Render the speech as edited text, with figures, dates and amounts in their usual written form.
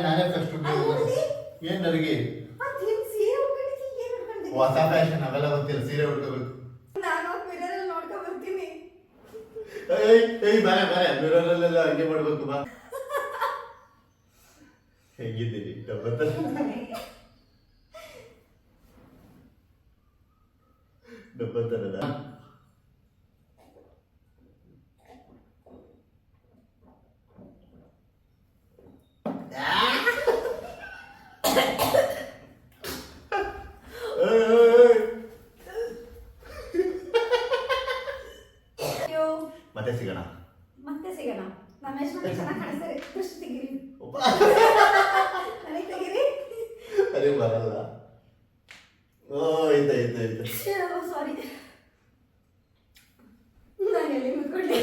ನಾನೇ ಫಸ್ಟ್ ಏನ್ ನನಗೆ ಹೊಸ ಫ್ಯಾಷನ್ ಅವೆಲ್ಲ ಗೊತ್ತಿಲ್ಲ, ಸೀರೆ ಉಟ್ಕೋಬೇಕು. ಏಯ್ ಬಾರೆ ಮಿರರಲ್ಲೆಲ್ಲ ಹಂಗೆ ಮಾಡ್ಬೇಕು. ಬಾ ಹೆಂಗಿದ್ದೀರಿ? ಡಬ್ಬತ್ತರದ ಮತ್ತೆ ಸಿಗೋಣ. ನಮ್ಮ ಎಷ್ಟು ಚೆನ್ನಾಗಿ ಕಾಣಿಸ್ತಾರೆ. ದೃಷ್ಟಿ ತೆಗೀರಿ. ನನಗೆ ತೆಗೀರಿ. ಅದೇ ಬರಲ್ಲ. ಓ ಆಯ್ತು ಸಾರಿ. ನಾನು ಎಲ್ಲಿ ಮುತ್ಕೊಳ್ಳಿ.